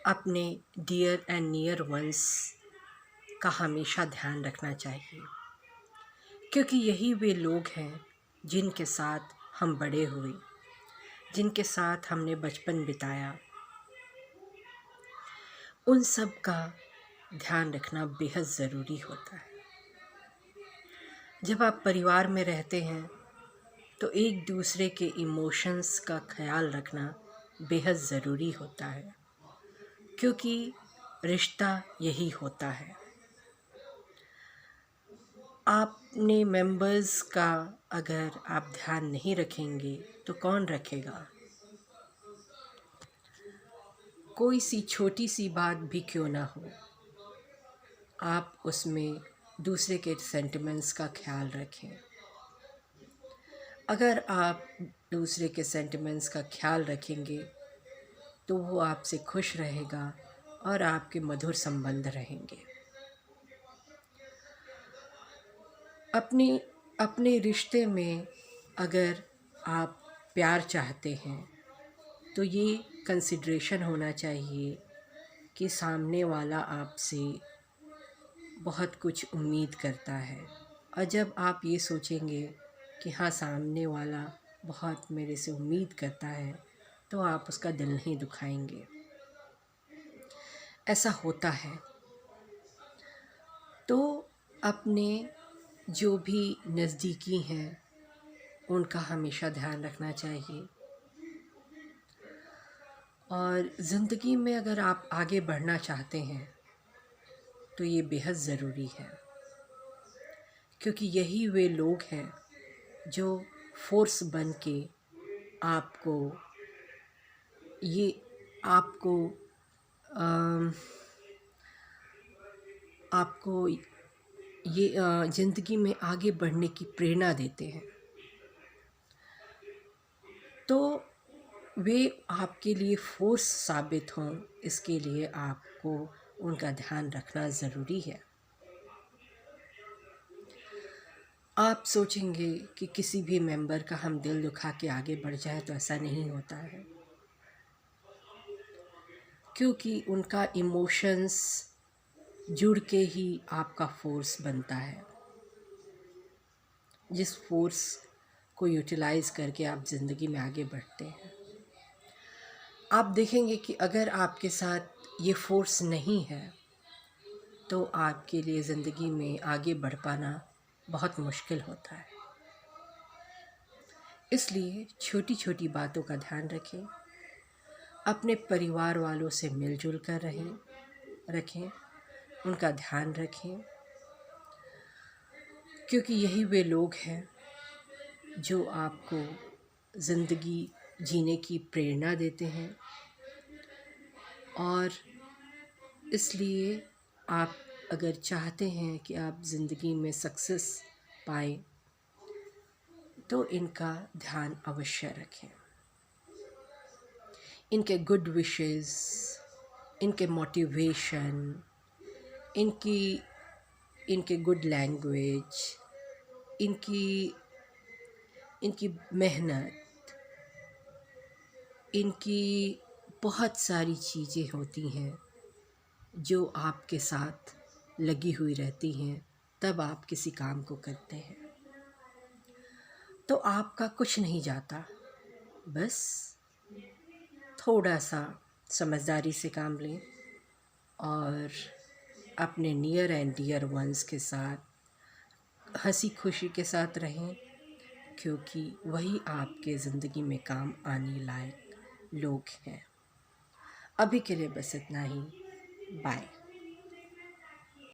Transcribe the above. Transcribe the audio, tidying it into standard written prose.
अपने dear and near ones का हमेशा ध्यान रखना चाहिए, क्योंकि यही वे लोग हैं जिनके साथ हम बड़े हुए, जिनके साथ हमने बचपन बिताया। उन सब का ध्यान रखना बेहद ज़रूरी होता है। जब आप परिवार में रहते हैं तो एक दूसरे के इमोशंस का ख्याल रखना बेहद ज़रूरी होता है, क्योंकि रिश्ता यही होता है। अपने मेंबर्स का अगर आप ध्यान नहीं रखेंगे तो कौन रखेगा। कोई सी छोटी सी बात भी क्यों ना हो, आप उसमें दूसरे के सेंटिमेंट्स का ख्याल रखें। अगर आप दूसरे के सेंटिमेंट्स का ख्याल रखेंगे तो वो आपसे खुश रहेगा और आपके मधुर संबंध रहेंगे। अपने रिश्ते में अगर आप प्यार चाहते हैं तो ये कंसिडरेशन होना चाहिए कि सामने वाला आपसे बहुत कुछ उम्मीद करता है। और जब आप ये सोचेंगे कि हाँ, सामने वाला बहुत मेरे से उम्मीद करता है, तो आप उसका दिल नहीं दुखाएंगे। ऐसा होता है। तो अपने जो भी नज़दीकी हैं उनका हमेशा ध्यान रखना चाहिए। और ज़िंदगी में अगर आप आगे बढ़ना चाहते हैं तो ये बेहद ज़रूरी है, क्योंकि यही वे लोग हैं जो फोर्स बन के आपको ये आपको अम, आपको ये ज़िंदगी में आगे बढ़ने की प्रेरणा देते हैं। तो वे आपके लिए फोर्स साबित हों, इसके लिए आपको उनका ध्यान रखना ज़रूरी है। आप सोचेंगे कि किसी भी मेंबर का हम दिल दुखा के आगे बढ़ जाए, तो ऐसा नहीं होता है, क्योंकि उनका इमोशंस जुड़ के ही आपका फोर्स बनता है, जिस फोर्स को यूटिलाइज़ करके आप ज़िंदगी में आगे बढ़ते हैं। आप देखेंगे कि अगर आपके साथ ये फोर्स नहीं है तो आपके लिए ज़िंदगी में आगे बढ़ पाना बहुत मुश्किल होता है। इसलिए छोटी छोटी बातों का ध्यान रखें, अपने परिवार वालों से मिलजुल कर रखें, उनका ध्यान रखें, क्योंकि यही वे लोग हैं जो आपको ज़िंदगी जीने की प्रेरणा देते हैं। और इसलिए आप अगर चाहते हैं कि आप ज़िंदगी में सक्सेस पाएँ तो इनका ध्यान अवश्य रखें। इनके गुड विशेस, इनके मोटिवेशन, इनके गुड लैंग्वेज, इनकी इनकी मेहनत, इनकी बहुत सारी चीज़ें होती हैं जो आपके साथ लगी हुई रहती हैं तब आप किसी काम को करते हैं। तो आपका कुछ नहीं जाता, बस थोड़ा सा समझदारी से काम लें और अपने नियर एंड डियर वंस के साथ हंसी खुशी के साथ रहें, क्योंकि वही आपके ज़िंदगी में काम आने लायक लोग हैं। अभी के लिए बस इतना ही। बाय।